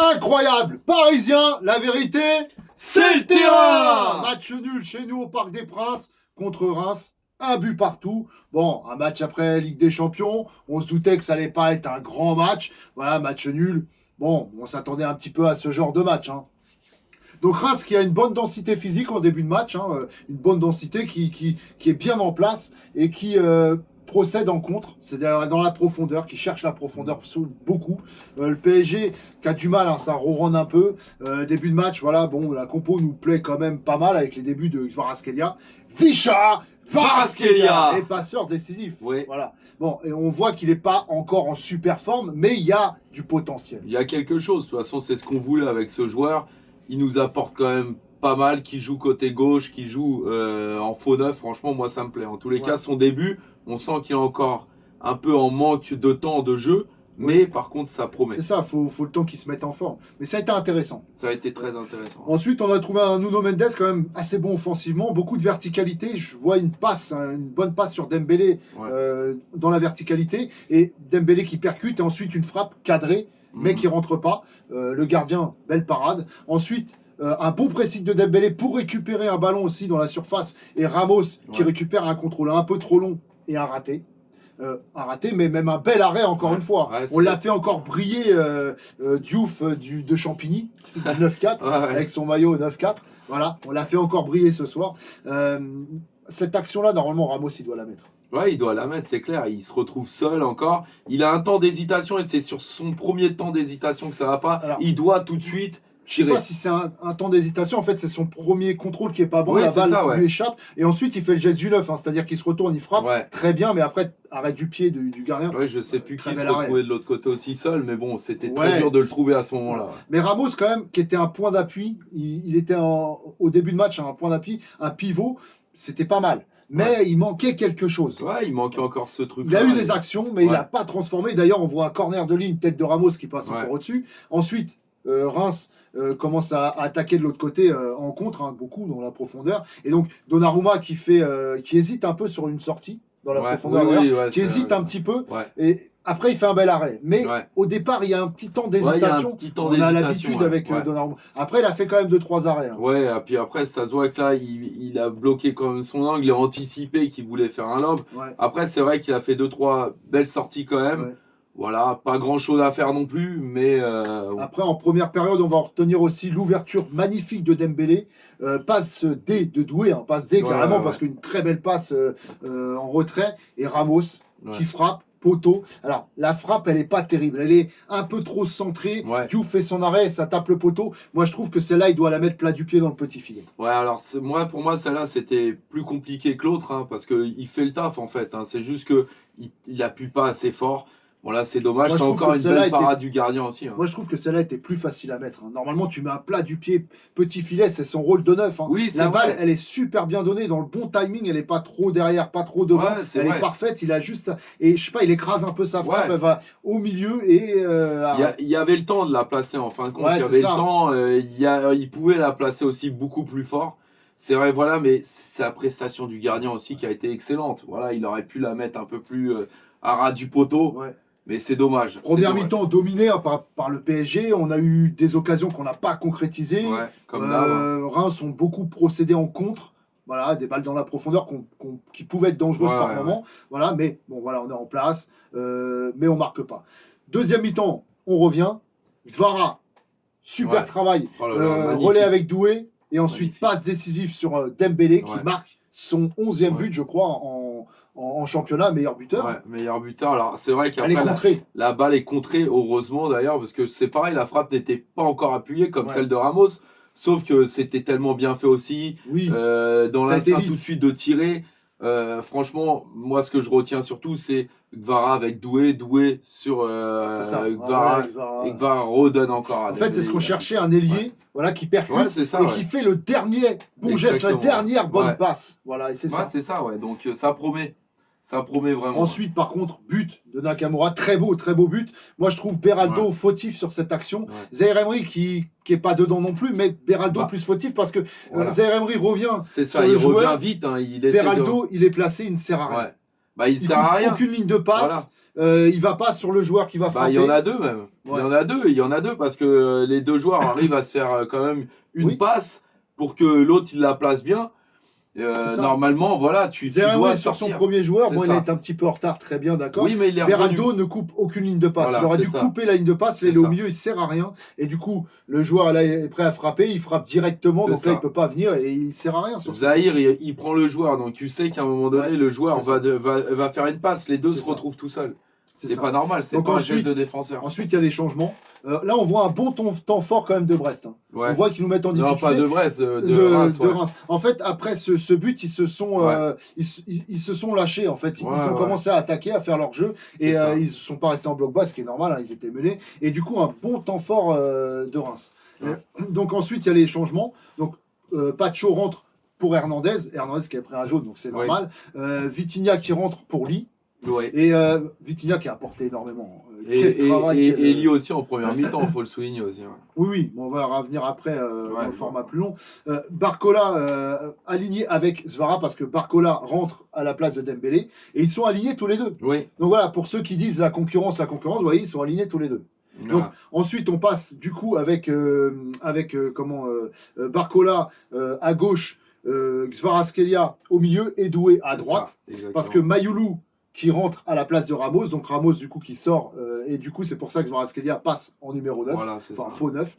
Incroyable, parisien, la vérité, c'est le terrain. Match nul chez nous au Parc des Princes contre Reims. Un but partout. Bon, un match après Ligue des Champions. On se doutait que ça allait pas être un grand match. Voilà, match nul. Bon, on s'attendait un petit peu à ce genre de match. Donc Reims qui a une bonne densité physique en début de match. Une bonne densité qui est bien en place et qui procède en contre. C'est dans la profondeur, qui cherche la profondeur beaucoup. Le PSG qui a du mal, ça ronronne un peu. Début de match, voilà, bon, la compo nous plaît quand même pas mal avec les débuts de Kvaratskhelia. Ficha Kvaratskhelia et passeur décisif. Oui. Voilà. Bon, et on voit qu'il n'est pas encore en super forme, mais il y a du potentiel. Il y a quelque chose. De toute façon, c'est ce qu'on voulait avec ce joueur. Il nous apporte quand même pas mal, qui joue côté gauche, qui joue en faux neuf. Franchement, moi, ça me plaît. En tous les cas, son début, on sent qu'il est encore un peu en manque de temps de jeu. Mais par contre, ça promet. C'est ça, faut le temps qu'il se mette en forme. Mais ça a été intéressant. Ça a été très intéressant. Ensuite, on a trouvé un Nuno Mendes quand même assez bon offensivement, beaucoup de verticalité. Je vois une bonne passe sur Dembélé dans la verticalité. Et Dembélé qui percute et ensuite une frappe cadrée, mais qui rentre pas. Le gardien, belle parade. Ensuite, un bon pressing de Dembélé pour récupérer un ballon aussi dans la surface. Et Ramos qui récupère un contrôle un peu trop long et un raté. Mais même un bel arrêt encore une fois. On l'a fait encore briller Diouf de Champigny, 9-4, avec son maillot 9-4. Voilà, on l'a fait encore briller ce soir. Cette action-là, normalement, Ramos, il doit la mettre. Ouais, il doit la mettre, c'est clair. Il se retrouve seul encore. Il a un temps d'hésitation et c'est sur son premier temps d'hésitation que ça va pas. Alors, il doit tout de suite tirer. Je sais pas si c'est un temps d'hésitation. En fait, c'est son premier contrôle qui est pas bon. La balle lui échappe. Et ensuite, il fait le geste du neuf. C'est-à-dire qu'il se retourne, il frappe très bien. Mais après, arrête du pied du gardien. Ouais, je sais plus qui se retrouvait de l'autre côté aussi seul. Mais bon, c'était très dur de le trouver à ce moment-là. Mais Ramos, quand même, qui était un point d'appui. Il était au début de match un point d'appui, un pivot. C'était pas mal. Mais il manquait quelque chose. Ouais, il manquait encore ce truc. Il a eu des actions, mais il n'a pas transformé. D'ailleurs, on voit un corner de ligne, tête de Ramos qui passe encore au-dessus. Ensuite, Reims commence à attaquer de l'autre côté en contre, beaucoup dans la profondeur. Et donc, Donnarumma qui hésite un peu sur une sortie dans la profondeur, qui hésite un petit peu. Et après, il fait un bel arrêt. Mais au départ, il y a un petit temps d'hésitation. On a l'habitude avec Donnarumma. Après, il a fait quand même 2-3 arrêts. Ouais, et puis après, ça se voit que là, il a bloqué quand même son angle. Il a anticipé qu'il voulait faire un lob. Après, c'est vrai qu'il a fait 2-3 belles sorties quand même. Voilà, pas grand chose à faire non plus, mais... Après, en première période, on va retenir aussi l'ouverture magnifique de Dembélé. Passe D de Doué, passe D carrément, parce qu'une très belle passe en retrait. Et Ramos qui frappe, poteau. Alors, la frappe, elle n'est pas terrible. Elle est un peu trop centrée. Diouf fait son arrêt, ça tape le poteau. Moi, je trouve que celle-là, il doit la mettre plat du pied dans le petit filet. Ouais, alors, pour moi, celle-là, c'était plus compliqué que l'autre, parce qu'il fait le taf, en fait. C'est juste qu'il n'appuie pas assez fort. Bon là c'est dommage, c'est encore une belle parade du gardien aussi. Moi je trouve que celle-là était plus facile à mettre. Normalement tu mets un plat du pied, petit filet, c'est son rôle de neuf. Oui, la balle elle est super bien donnée, dans le bon timing, elle est pas trop derrière, pas trop devant, elle est parfaite, il a juste... Et je sais pas, il écrase un peu sa frappe, elle va au milieu et... Il y avait le temps de la placer en fin de compte, il y avait le temps, il pouvait la placer aussi beaucoup plus fort. C'est vrai, voilà, mais c'est la prestation du gardien aussi qui a été excellente. Voilà, il aurait pu la mettre un peu plus à ras du poteau. Mais c'est dommage. Première mi-temps dominée par le PSG. On a eu des occasions qu'on n'a pas concrétisées. Reims ont beaucoup procédé en contre. Voilà, des balles dans la profondeur qui pouvaient être dangereuses par moment. Voilà, mais bon, voilà, on est en place. Mais on ne marque pas. Deuxième mi-temps, on revient. Kvara, super travail. Relais avec Doué. Et ensuite, passe décisive sur Dembélé qui marque son 11e but, je crois, en championnat, meilleur buteur. Ouais, meilleur buteur. Alors, c'est vrai qu'après, la balle est contrée, heureusement d'ailleurs, parce que c'est pareil, la frappe n'était pas encore appuyée comme celle de Ramos, sauf que c'était tellement bien fait aussi, dans l'instinct tout de suite de tirer. Franchement, moi, ce que je retiens surtout, c'est Kvara avec Doué sur Kvara, et Kvara redonne encore. En fait, c'est ce qu'on cherchait, un ailier qui percute qui fait le dernier bon geste, la dernière bonne passe. Voilà, et c'est ça. C'est ça, donc ça promet. Ça promet vraiment. Ensuite, par contre, but de Nakamura, très beau but. Moi, je trouve Beraldo fautif sur cette action. Zaïre Emery qui est pas dedans non plus, mais Beraldo plus fautif parce que Zaïre Emery revient sur le joueur. Revient vite. Il Beraldo, il est placé, il ne sert à rien. Bah, il sert à rien. Aucune ligne de passe. Voilà. Il va pas sur le joueur qui va frapper. Il y en a deux même. Ouais. Il y en a deux parce que les deux joueurs arrivent à se faire quand même une passe pour que l'autre il la place bien. Normalement, voilà, tu dois sur son premier joueur, il est un petit peu en retard, très bien, d'accord. Oui, mais Beraldo ne coupe aucune ligne de passe. Voilà, il aurait dû couper la ligne de passe, il est au milieu, il sert à rien. Et du coup, le joueur là est prêt à frapper, il frappe directement, donc là il peut pas venir et il sert à rien. Zahir, il prend le joueur, donc tu sais qu'à un moment donné, le joueur va faire une passe, les deux se retrouvent tout seuls. C'est pas normal, c'est pas un geste de défenseur. Ensuite, il y a des changements. Là, on voit un bon temps fort quand même de Brest. Hein. Ouais. On voit qu'ils nous mettent en difficulté. Non, pas de Brest, de Reims. En fait, après ce but, ils se sont lâchés. En fait, ils ont commencé à attaquer, à faire leur jeu, et ils ne sont pas restés en bloc bas, ce qui est normal. Hein, ils étaient menés. Et du coup, un bon temps fort de Reims. Ouais. Donc ensuite, il y a les changements. Donc Pacho rentre pour Hernandez qui a pris un jaune, donc c'est normal. Vitinha qui rentre pour Lee. Ouais. Et Vitinha qui a apporté énormément. Et Lee aussi en première mi-temps, il faut le souligner aussi. Ouais. Oui, on va revenir après dans le format plus long. Barcola aligné avec Zvara parce que Barcola rentre à la place de Dembélé et ils sont alignés tous les deux. Oui. Donc voilà, pour ceux qui disent la concurrence, vous voyez, ils sont alignés tous les deux. Voilà. Donc ensuite on passe du coup avec Barcola à gauche, Kvaratskhelia au milieu et Doué à droite parce que Mayoulou qui rentre à la place de Ramos, donc Ramos du coup qui sort, et du coup c'est pour ça que Kvaratskhelia passe en numéro 9, faux 9.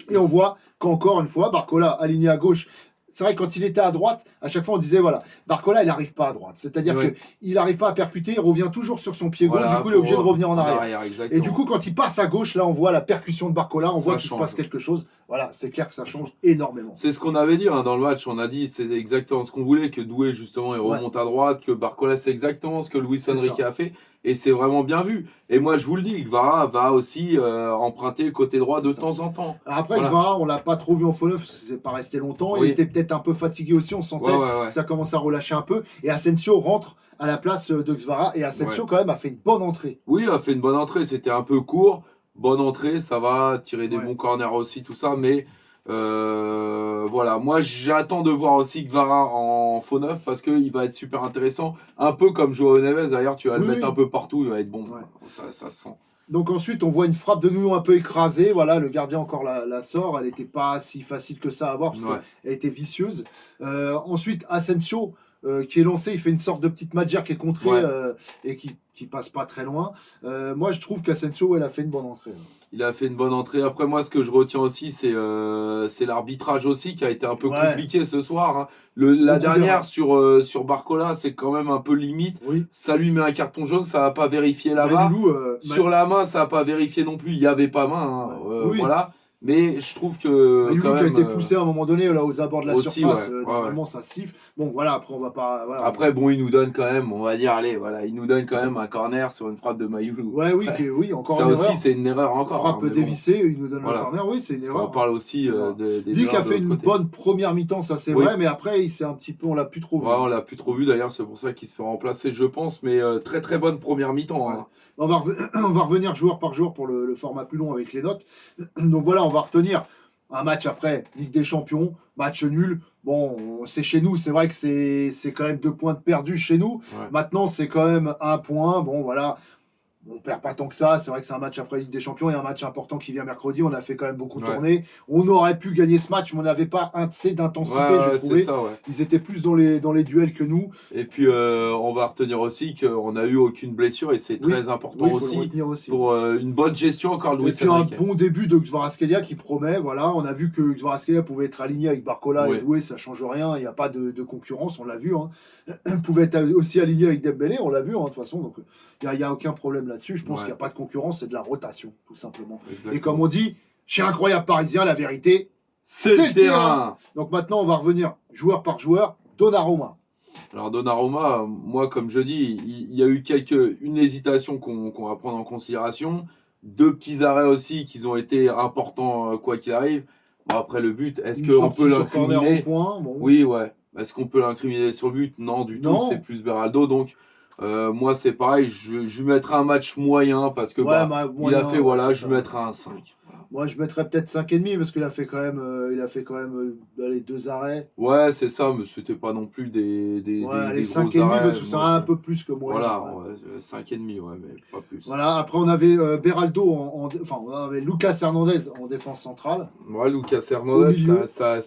Et on voit qu'encore une fois, Barcola aligné à gauche, c'est vrai que quand il était à droite, à chaque fois on disait voilà, Barcola il n'arrive pas à droite, c'est-à-dire qu'il n'arrive pas à percuter, il revient toujours sur son pied gauche, du coup il est obligé de revenir en arrière. Et du coup quand il passe à gauche, là on voit la percussion de Barcola, on voit qu'il se passe quelque chose. Voilà, c'est clair que ça change énormément. C'est ce qu'on avait dit dans le match, on a dit c'est exactement ce qu'on voulait, que Doué justement il remonte à droite, que Barcola c'est exactement ce que Luis Enrique a fait. Et c'est vraiment bien vu. Et moi, je vous le dis, Kvara va aussi emprunter le côté droit de temps en temps. Après, Kvara, on l'a pas trop vu en faux neuf parce que c'est pas resté longtemps. Il était peut-être un peu fatigué aussi. On sentait que ça commence à relâcher un peu. Et Asensio rentre à la place de Kvara. Et Asensio, quand même, a fait une bonne entrée. Oui, a fait une bonne entrée. C'était un peu court. Bonne entrée, ça va. Tirer des bons corners aussi, tout ça. Mais voilà, moi j'attends de voir aussi Kvara en faux neuf parce qu'il va être super intéressant, un peu comme Joao Neves d'ailleurs, tu vas le mettre un peu partout, il va être bon, ça se sent. Donc ensuite on voit une frappe de Nuno un peu écrasée, voilà, le gardien encore la sort, elle n'était pas si facile que ça à voir parce qu'elle était vicieuse. Ensuite Asensio qui est lancé, il fait une sorte de petite Madjer qui est contrée et qui passe pas très loin. Moi je trouve qu'Asensio elle a fait une bonne entrée. Il a fait une bonne entrée. Après, moi, ce que je retiens aussi, c'est l'arbitrage aussi qui a été un peu compliqué ce soir. Hein. La dernière sur Barcola, c'est quand même un peu limite. Oui. Ça lui met un carton jaune, ça va pas vérifier là-bas. Sur la main, ça va pas vérifier non plus. Il n'y avait pas main. Hein. Voilà. Mais je trouve que. Qui a été poussé à un moment donné là, aux abords de la surface. Normalement, ça siffle. Bon, voilà, après, on va pas. Voilà, après, bon, il nous donne quand même, on va dire, allez, voilà, il nous donne quand même un corner sur une frappe de Mayoulou. Oui, encore ça une aussi, c'est une erreur encore. Frappe dévissée, il nous donne un corner, oui, c'est une erreur. On parle aussi des Lui qui a fait une bonne première mi-temps, ça c'est vrai, mais après, il s'est un petit peu, on l'a plus trop vu. On l'a plus trop vu d'ailleurs, c'est pour ça qu'il se fait remplacer, je pense, mais très très bonne première mi-temps. Hein. On va revenir joueur par joueur pour le format plus long avec les notes. Donc voilà, on va retenir. Un match après, Ligue des Champions, match nul. Bon, c'est chez nous, c'est vrai que c'est quand même 2 points de perdus chez nous. Maintenant, c'est quand même 1 point. Bon, voilà. On perd pas tant que ça. C'est vrai que c'est un match après Ligue des Champions. Il y a un match important qui vient mercredi. On a fait quand même beaucoup tourner. On aurait pu gagner ce match, mais on n'avait pas assez d'intensité, j'ai trouvé. Ils étaient plus dans les duels que nous. Et puis, on va retenir aussi qu'on n'a eu aucune blessure et c'est très important aussi pour une bonne gestion encore de Luis Enrique. Et puis un bon début de Kvaratskhelia qui promet. Voilà, on a vu que Kvaratskhelia pouvait être aligné avec Barcola et Doué, ça change rien. Il n'y a pas de concurrence, on l'a vu. Hein. Pouvait être aussi aligné avec Dembélé, on l'a vu de toute façon. Donc il n'y a aucun problème là-dessus. Je pense qu'il n'y a pas de concurrence, c'est de la rotation, tout simplement. Exactement. Et comme on dit, chez Incroyable Parisien, la vérité, c'est le terrain. Donc maintenant, on va revenir joueur par joueur. Donnarumma. Alors Donnarumma, moi, comme je dis, il y a eu une hésitation qu'on va prendre en considération. 2 petits arrêts aussi qui ont été importants, quoi qu'il arrive. Bon, après le but, est-ce qu'on peut l'incriminer ? Oui, ouais. Est-ce qu'on peut l'incriminer sur le but ? Non, du tout. C'est plus Beraldo. Donc, moi, c'est pareil. Je lui mettrai un match moyen parce que il a fait, je lui mettrai un 5. Moi, je mettrais peut-être 5,5 parce qu'il a fait quand même, allez, 2 arrêts. Ouais, c'est ça, mais c'était pas non plus des Allez, gros 5,5 arrêts. parce que c'est un peu plus que moyen. Voilà, Ouais. 5,5, ouais, mais pas plus. Voilà, après on avait Beraldo, enfin on avait Lucas Hernandez en défense centrale. Ouais, Lucas Hernandez, ça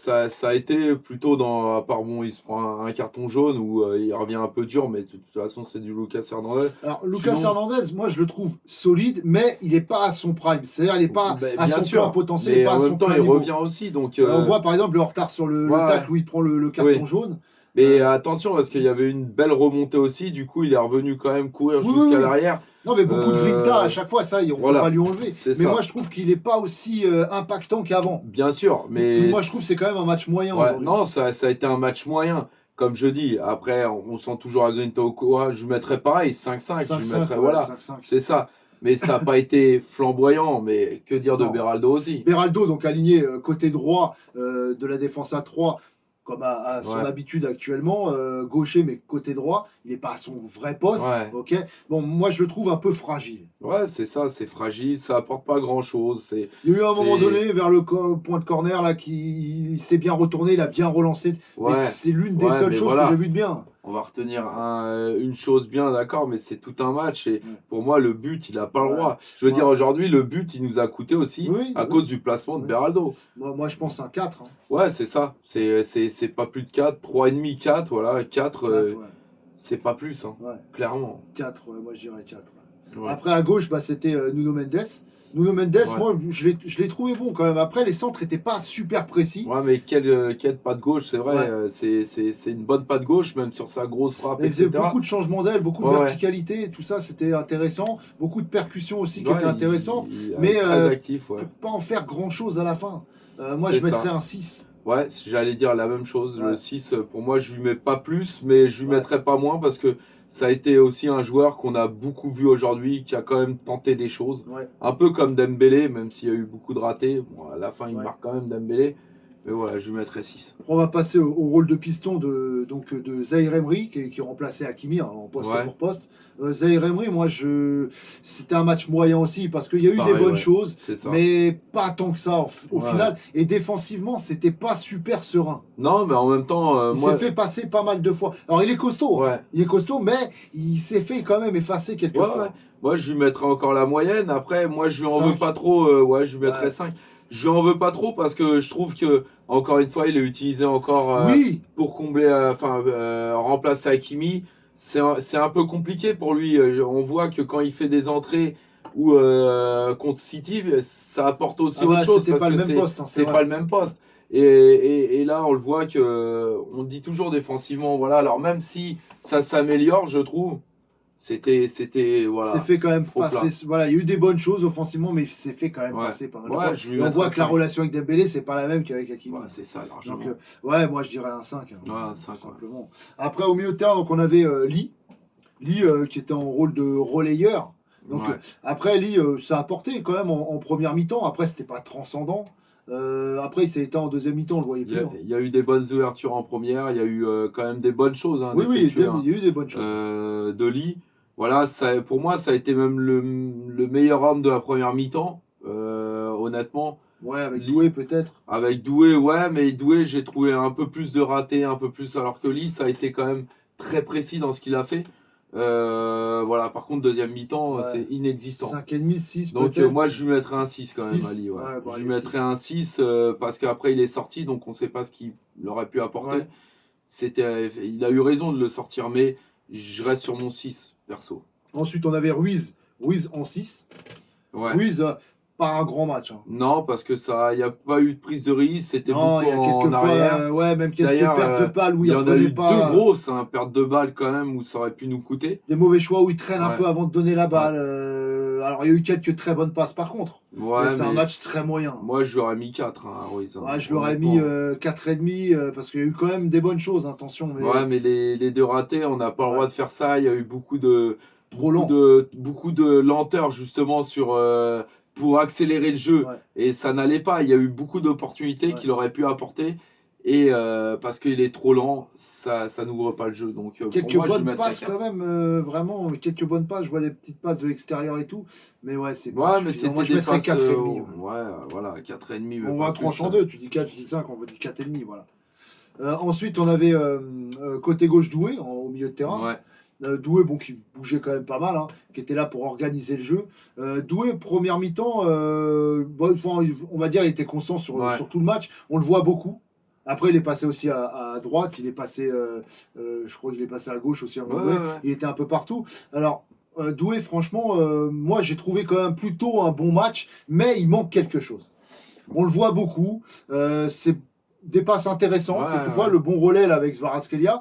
a été plutôt dans. À part bon, il se prend un carton jaune où il revient un peu dur, mais de toute façon, c'est du Lucas Hernandez. Alors, Lucas Hernandez, moi je le trouve solide, mais il n'est pas à son prime. C'est-à-dire, il n'est pas à son plein potentiel, il n'est pas à son plein niveau. En même temps, il revient aussi. Donc, on voit par exemple le retard sur le tacle où il prend le carton jaune. Mais attention, parce qu'il y avait une belle remontée aussi, du coup il est revenu quand même courir jusqu'à l'arrière. Non mais beaucoup de grinta à chaque fois, ça on ne peut pas lui enlever. Mais moi je trouve qu'il n'est pas aussi impactant qu'avant. Bien sûr, mais... Moi je trouve que c'est quand même un match moyen aujourd'hui. Non, ça a été un match moyen. Comme je dis, après on sent toujours à Grinta au courant, je mettrais pareil, 5-5, je mettrais, voilà, c'est ça. Mais ça n'a pas été flamboyant, mais que dire de Beraldo aussi. Beraldo, donc aligné côté droit de la défense à 3, comme à son habitude actuellement, gaucher mais côté droit, il n'est pas à son vrai poste. Ok. Bon, moi je le trouve un peu fragile. Ouais, c'est ça, c'est fragile, ça apporte pas grand chose. Il y a eu un moment donné vers le point de corner là qui s'est bien retourné, il a bien relancé. C'est l'une des seules choses que j'ai vues de bien. On va retenir une chose bien, d'accord, mais c'est tout un match et pour moi le but il n'a pas le droit. Je veux dire aujourd'hui le but il nous a coûté aussi à cause du placement de Beraldo. Moi je pense un 4. Hein. Ouais c'est ça, c'est pas plus de 4, 3,5, 4, voilà, 4, c'est pas plus, hein, clairement. 4, moi je dirais 4. Après à gauche c'était Nuno Mendes. Nuno Mendes, moi, je l'ai trouvé bon quand même. Après, les centres n'étaient pas super précis. Ouais, mais quelle patte gauche, c'est vrai. C'est une bonne patte gauche, même sur sa grosse frappe, etc. Il faisait beaucoup de changements d'aile, beaucoup de verticalité, tout ça, c'était intéressant. Beaucoup de percussions aussi qui étaient intéressantes. Mais très actif, pour pas en faire grand-chose à la fin. Moi, je mettrais un 6. Ouais, j'allais dire la même chose. Le 6, pour moi, je lui mets pas plus, mais je lui mettrais pas moins parce que ça a été aussi un joueur qu'on a beaucoup vu aujourd'hui, qui a quand même tenté des choses. Un peu comme Dembélé, même s'il y a eu beaucoup de ratés. Bon, à la fin, il marque quand même Dembélé. Mais voilà, je lui mettrais 6. On va passer au rôle de piston de Zahir Emery, qui remplaçait Hakimi en poste pour poste. Zahir Emery, moi, c'était un match moyen aussi, parce qu'il y a eu des bonnes choses, mais pas tant que ça au final. Et défensivement, c'était pas super serein. Non, mais en même temps... il s'est fait passer pas mal de fois. Alors, il est costaud, il est costaud, mais il s'est fait quand même effacer quelques fois. Moi, je lui mettrais encore la moyenne. Après, moi, je lui en veux pas trop. Je lui mettrais 5. Je lui en veux pas trop parce que je trouve que, encore une fois, il est utilisé encore pour combler, remplacer Hakimi. C'est un peu compliqué pour lui. On voit que quand il fait des entrées ou contre City, ça apporte aussi autre chose. C'était pas le même poste. C'est pas le même poste. Et là, on le voit que on dit toujours défensivement, voilà. Alors même si ça s'améliore, je trouve. C'était voilà. C'est fait quand même passer. Voilà, il y a eu des bonnes choses offensivement, mais c'est fait quand même passer par mal. On voit que la relation avec Dembélé, c'est pas la même qu'avec Hakimi. C'est ça, largement. Donc, moi je dirais un 5. Un 5, simplement. Après, au milieu de terrain, donc on avait Lee qui était en rôle de relayeur. Donc après, Lee, ça a porté quand même en première mi-temps. Après, c'était pas transcendant. Après, il s'est éteint en deuxième mi-temps, on le voyait plus. Il y a eu des bonnes ouvertures en première. Il y a eu quand même des bonnes choses. Oui, il y a eu des bonnes choses. De Lee. Voilà, pour moi, ça a été même le meilleur homme de la première mi-temps, honnêtement. Ouais, avec Doué peut-être. Avec Doué, mais Doué, j'ai trouvé un peu plus de ratés, un peu plus, alors que Lee, ça a été quand même très précis dans ce qu'il a fait. Voilà, par contre, deuxième mi-temps, c'est inexistant. 5,5, 6 donc moi, je lui mettrais un 6 quand même, à Lee. Je lui mettrais un 6 parce qu'après, il est sorti, donc on ne sait pas ce qu'il aurait pu apporter. Il a eu raison de le sortir, mais je reste sur mon 6, perso. Ensuite, on avait Ruiz en 6. Ruiz, pas un grand match. Non, parce que il n'y a pas eu de prise de risque, c'était beaucoup en arrière. Même quelques pertes de balles où il y en a eu deux grosses, pertes de balles quand même, où ça aurait pu nous coûter. Des mauvais choix où il traîne un peu avant de donner la balle. Alors, il y a eu quelques très bonnes passes par contre. Mais c'est un match très moyen. Moi, je l'aurais mis 4. Ruiz, je l'aurais mis 4,5 parce qu'il y a eu quand même des bonnes choses, attention. Mais... mais les deux ratés, on n'a pas le droit de faire ça. Il y a eu beaucoup de lenteur justement pour accélérer le jeu. Et ça n'allait pas. Il y a eu beaucoup d'opportunités qu'il aurait pu apporter. Et parce qu'il est trop lent, ça n'ouvre pas le jeu. Donc quelques pour moi, bonnes passes quand même, vraiment, quelques bonnes passes. Je vois des petites passes de l'extérieur et tout. Mais ouais, c'est pas suffisant. Moi, je mettrais 4,5. Ouais, voilà, 4,5. On va trancher en deux. Tu dis 4, je dis 5, on va dire 4,5. Voilà. Ensuite, on avait côté gauche Doué, au milieu de terrain. Ouais. Doué, bon, qui bougeait quand même pas mal, hein, qui était là pour organiser le jeu. Doué, première mi-temps, bon, on va dire il était constant sur tout le match. On le voit beaucoup. Après, il est passé aussi à droite. Il est passé, je crois qu'il est passé à gauche aussi. Il était un peu partout. Alors, Doué, franchement, moi, j'ai trouvé quand même plutôt un bon match, mais il manque quelque chose. On le voit beaucoup. C'est des passes intéressantes, quelquefois le bon relais là, avec Kvaratskhelia,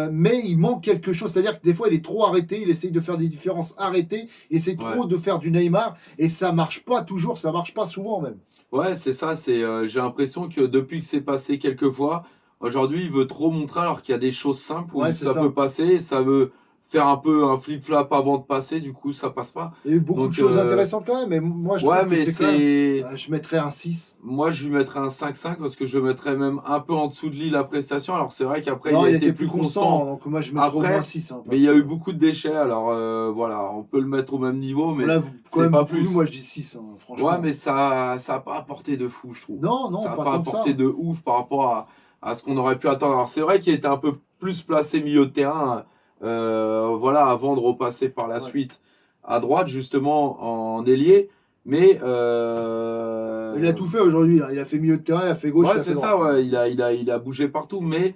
mais il manque quelque chose, c'est-à-dire que des fois il est trop arrêté, il essaye de faire des différences arrêtées, il essaye trop de faire du Neymar, et ça marche pas toujours, ça marche pas souvent même. Ouais, c'est ça, j'ai l'impression que depuis que c'est passé quelques fois, aujourd'hui il veut trop montrer alors qu'il y a des choses simples où ça peut passer, ça veut faire un peu un flip-flap avant de passer, du coup ça passe pas. Il y a eu beaucoup de choses intéressantes quand même, mais moi je trouve que c'est quand même, je mettrais un 6. Moi je lui mettrais un 5,5 parce que je mettrais même un peu en dessous de lui la prestation. Alors c'est vrai qu'après il était plus constant, donc moi je mettrais au moins 6. Hein, mais il y a eu beaucoup de déchets, alors voilà, on peut le mettre au même niveau, mais c'est pas plus. Moi je dis 6, hein, franchement. Ouais, mais ça a pas apporté de fou, je trouve. Non, ça a pas apporté de ouf par rapport à ce qu'on aurait pu attendre. Alors c'est vrai qu'il était un peu plus placé milieu de terrain, voilà, avant de repasser par la suite à droite, justement, en ailier. Mais il a tout fait aujourd'hui. Il a fait milieu de terrain, il a fait gauche. Ouais, c'est ça. Ouais. Il a bougé partout. Mais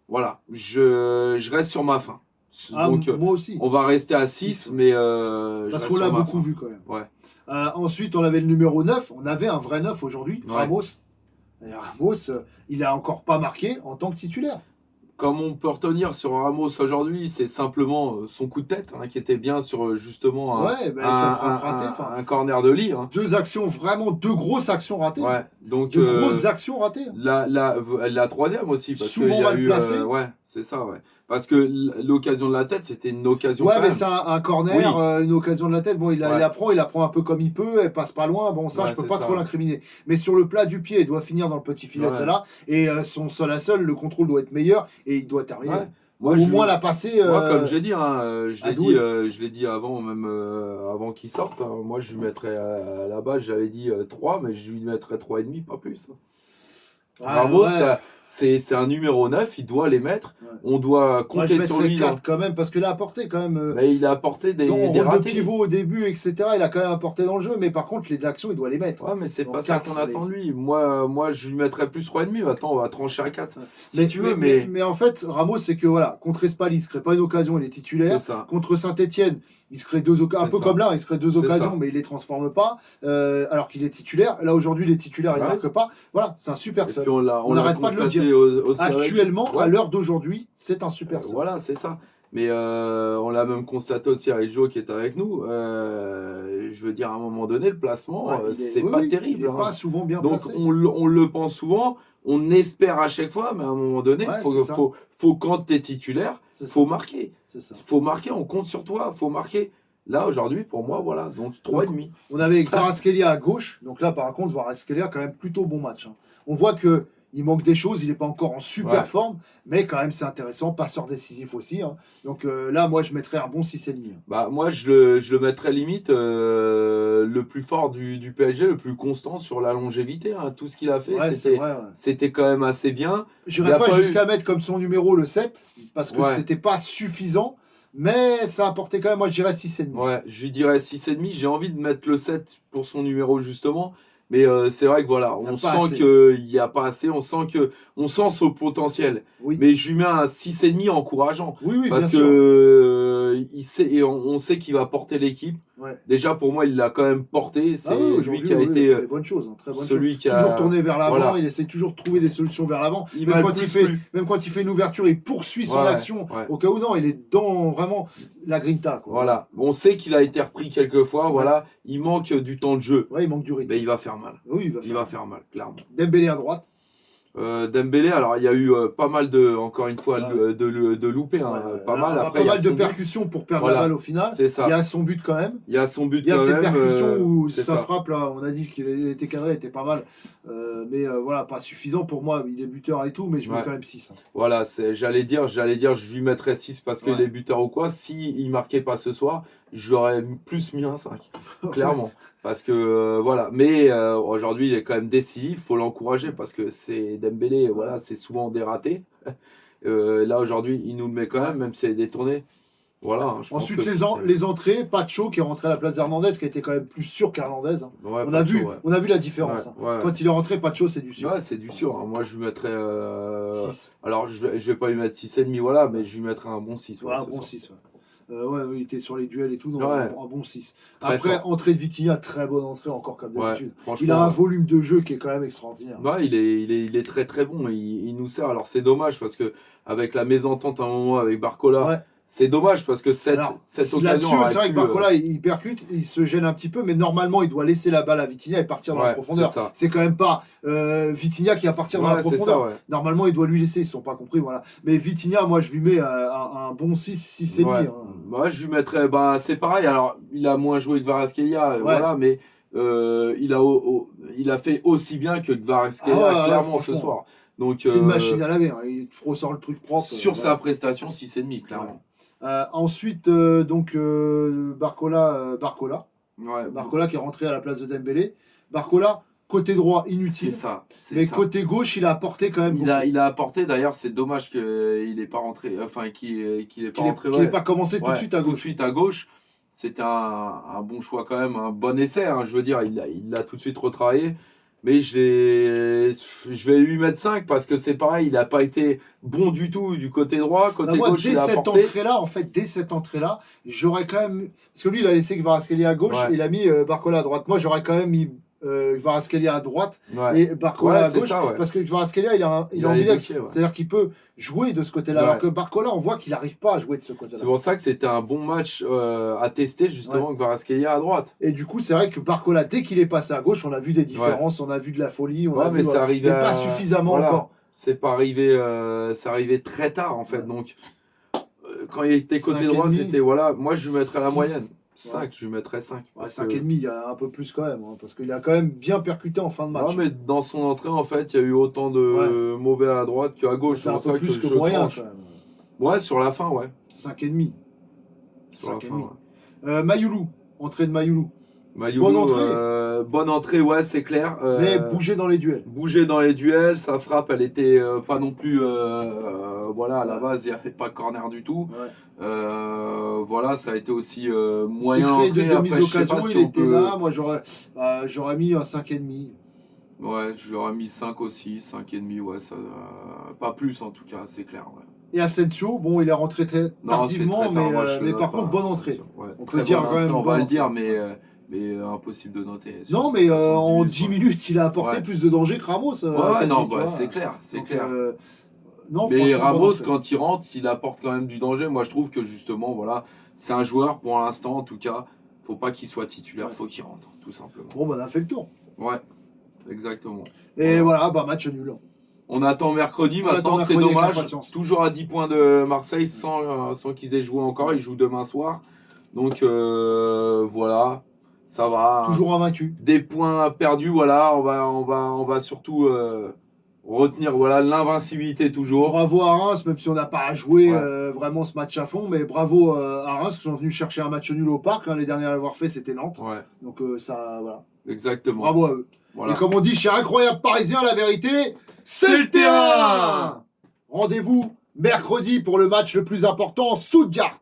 voilà, je reste sur ma fin. Donc, moi aussi. On va rester à 6, mais parce qu'on l'a beaucoup vu quand même. Ouais. Ensuite, on avait le numéro 9. On avait un vrai 9 aujourd'hui, Ramos. Et Ramos, il a encore pas marqué en tant que titulaire. Comme on peut retenir sur Ramos aujourd'hui, c'est simplement son coup de tête qui était bien sur justement un corner de lit. Hein. Deux grosses actions ratées. Ouais, donc grosses actions ratées. La troisième aussi, parce souvent mal placée. Ouais, c'est ça, ouais. Parce que l'occasion de la tête, c'était une occasion. Ouais, mais c'est un corner, une occasion de la tête. Bon, il la prend un peu comme il peut, elle passe pas loin. Bon, ça, je peux pas trop l'incriminer. Mais sur le plat du pied, il doit finir dans le petit filet, celle-là. Et son seul à seul, le contrôle doit être meilleur et il doit terminer. Ouais. Moi, au moins la passer. Moi, comme j'ai dit, je l'ai dit avant, même avant qu'il sorte. Hein, moi, je lui mettrais à la base, j'avais dit 3, mais je lui mettrais 3,5, pas plus. Ramos, c'est un numéro 9, il doit les mettre. On doit compter sur lui. 4 quand même, parce qu'il a apporté quand même. Mais il a apporté des ratés. De pivot au début, etc. Il a quand même apporté dans le jeu, mais par contre, les actions, il doit les mettre. Ouais, mais c'est pas ça qu'on attend de lui. Moi, je lui mettrais plus 3,5. Maintenant, on va trancher à 4. Si tu veux, mais en fait, Ramos, c'est que voilà, contre Espali, il ne se crée pas une occasion, il est titulaire. Contre Saint-Etienne, il se crée 2 occasions, un peu comme là, il se crée 2 occasions, mais il les transforme pas, alors qu'il est titulaire. Là, aujourd'hui, il est titulaire, il ne marque pas. Voilà, c'est un super sub. On n'arrête pas de le dire. Actuellement, à l'heure d'aujourd'hui, c'est un super sub. Voilà, c'est ça. Mais on l'a même constaté aussi avec Joe qui est avec nous. Je veux dire, à un moment donné, le placement, c'est pas terrible. Il n'est pas souvent bien placé. Donc, on le pense souvent. On espère à chaque fois, mais à un moment donné, faut quand tu es titulaire, faut marquer. Faut marquer, on compte sur toi, faut marquer. Là, aujourd'hui, pour moi, voilà, donc 3,5. On avait Kvaratskhelia à gauche, donc là, par contre, Kvaratskhelia, quand même plutôt bon match. Hein. On voit qu'il manque des choses, il n'est pas encore en super forme, mais quand même, c'est intéressant, passeur décisif aussi. Hein. Donc là, moi, je mettrais un bon 6,5. Hein. Bah, moi, je le mettrais limite le plus fort du PSG, le plus constant sur la longévité. Hein. Tout ce qu'il a fait, c'était quand même assez bien. Je n'irais pas jusqu'à mettre comme son numéro le 7, parce que c'était pas suffisant. Mais ça a apporté quand même, moi je dirais 6,5. Ouais, je lui dirais 6,5. J'ai envie de mettre le 7 pour son numéro justement. Mais c'est vrai que voilà, on sent qu'il n'y a pas assez, on sent ce potentiel. Oui. Mais je lui mets un 6,5 encourageant. Oui, parce que on sait qu'il va porter l'équipe. Ouais. Déjà pour moi, il l'a quand même porté. C'est lui qui a été bonne chose, très bonne celui chose. Qui a toujours tourné vers l'avant, il essaie toujours de trouver des solutions vers l'avant. Même quand il fait une ouverture, il poursuit son action. Au cas où non, il est dans vraiment la grinta. Quoi. Voilà, on sait qu'il a été repris quelques fois. Voilà, il manque du temps de jeu. Ouais, il manque du rythme. Mais il va faire mal. Oui, il va faire mal, clairement. Dembélé à droite. Dembélé, alors il y a eu pas mal encore une fois, de loupés, hein, pas mal. Après, pas mal de percussions pour perdre la balle au final. C'est ça. Il y a son but quand même. Il y a son but il y a quand ces même. Percussions où sa frappe, là, on a dit qu'il était cadré, était pas mal. Mais voilà, pas suffisant pour moi. Il est buteur et tout, mais je mets quand même 6. Hein. Voilà, j'allais dire, je lui mettrais 6 parce qu'il est buteur ou quoi. S'il marquait pas ce soir, j'aurais plus mis un 5, clairement. Parce que voilà, mais aujourd'hui il est quand même décisif, faut l'encourager parce que c'est Dembélé, voilà, c'est souvent des ratés. Là aujourd'hui il nous le met quand même si c'est détourné. Voilà. Ensuite les entrées, Pacho qui est rentré à la place d'Hernandez, qui était quand même plus sûr qu'Hernandez. Hein. Ouais, on a vu la différence. Hein. Quand il est rentré, Pacho c'est du sûr. Ouais, c'est du sûr. Hein. Moi je lui mettrais 6. Alors je vais pas lui mettre 6,5, voilà, mais je lui mettrais un bon 6. Un bon 6. Il était sur les duels et tout, donc un bon 6. Après, entrée de Vitinha, très bonne entrée encore comme d'habitude. Il a un volume de jeu qui est quand même extraordinaire. Ouais, il est très très bon, il nous sert. Alors c'est dommage parce que avec la mésentente à un moment avec Barcola, c'est dommage parce que cette occasion. C'est vrai que Barcola il percute, il se gêne un petit peu, mais normalement il doit laisser la balle à Vitinha et partir dans la profondeur. C'est quand même pas Vitinha qui va partir dans la profondeur. Normalement il doit lui laisser, ils ne sont pas compris. Voilà. Mais Vitinha, moi je lui mets un bon 6 et demi. Hein. Moi je lui mettrais, c'est pareil. Alors il a moins joué que Kvaratskhelia, voilà, mais il a fait aussi bien que Kvaratskhelia clairement ce soir. C'est une machine à laver, hein. Il ressort le truc propre. Sur sa prestation, 6,5 clairement. Ensuite, Barcola qui est rentré à la place de Dembélé. Barcola, côté droit, inutile. C'est ça. Côté gauche, il a apporté quand même. Il a apporté, d'ailleurs, c'est dommage qu'il n'ait pas rentré. Enfin, qu'il n'ait pas commencé tout de suite à gauche. Tout de suite à gauche. C'était un bon choix quand même, un bon essai. Hein, je veux dire, il l'a tout de suite retravaillé. Mais je vais lui mettre 5 parce que c'est pareil, il n'a pas été bon du tout du côté droit, côté gauche. Dès cette entrée-là, j'aurais quand même. Parce que lui, il a laissé Kvaratskhelia à gauche et il a mis Barcola à droite. Moi, j'aurais quand même mis Kvaratskhelia à droite et Barcola à gauche. Parce que Kvaratskhelia, il a ambidex. C'est-à-dire qu'il peut jouer de ce côté-là. Alors que Barcola, on voit qu'il n'arrive pas à jouer de ce côté-là. C'est pour ça que c'était un bon match à tester, justement, Kvaratskhelia à droite. Et du coup, c'est vrai que Barcola, dès qu'il est passé à gauche, on a vu des différences, on a vu de la folie. Mais ça arrivait pas suffisamment encore. C'est pas arrivé, ça arrivait très tard, en fait. Donc, quand il était côté droit, c'était. Voilà, moi, je lui mettrais la moyenne. 5, je lui mettrais 5. 5,5, il y a un peu plus quand même, hein, parce qu'il a quand même bien percuté en fin de match. Non, mais dans son entrée, en fait, il y a eu autant de mauvais à droite qu'à gauche. C'est un peu plus que moyen, quand même. Ouais, sur la fin, 5,5. Sur la fin, Mayoulou, entrée de Mayoulou. Bonne entrée, c'est clair. Mais bouger dans les duels. Sa frappe, elle était pas non plus. À la base, il n'y avait pas de corner du tout. Voilà, ça a été aussi moyen. Secret de demi-occasion, il était là. Moi, j'aurais mis un 5,5. Ouais, j'aurais mis 5 aussi. 5,5, ça, pas plus en tout cas, c'est clair. Et Asensio, bon, il est rentré très tardivement, mais par contre, bonne entrée. On peut dire quand même. On va le dire, mais impossible de noter. Non, mais en 10 minutes, il a apporté plus de danger que Ramos. C'est clair. Mais Ramos, quand il rentre, il apporte quand même du danger. Moi, je trouve que justement, voilà, c'est un joueur, pour l'instant, en tout cas, faut pas qu'il soit titulaire, faut qu'il rentre, tout simplement. Bon, on a fait le tour. Ouais, exactement. Et voilà, match nul. On attend mercredi, maintenant c'est dommage. Toujours à 10 points de Marseille sans qu'ils aient joué encore. Ils jouent demain soir. Donc voilà. Ça va. Toujours invaincu. Des points perdus, voilà. On va surtout retenir l'invincibilité toujours. Bravo à Reims, même si on n'a pas joué vraiment ce match à fond, mais bravo à Reims qui sont venus chercher un match nul au parc. Les derniers à l'avoir fait, c'était Nantes. Ouais. Donc ça, voilà. Exactement. Bravo à eux. Voilà. Et comme on dit chez Incroyable Parisien, la vérité, c'est le terrain. Rendez-vous mercredi pour le match le plus important, Stuttgart.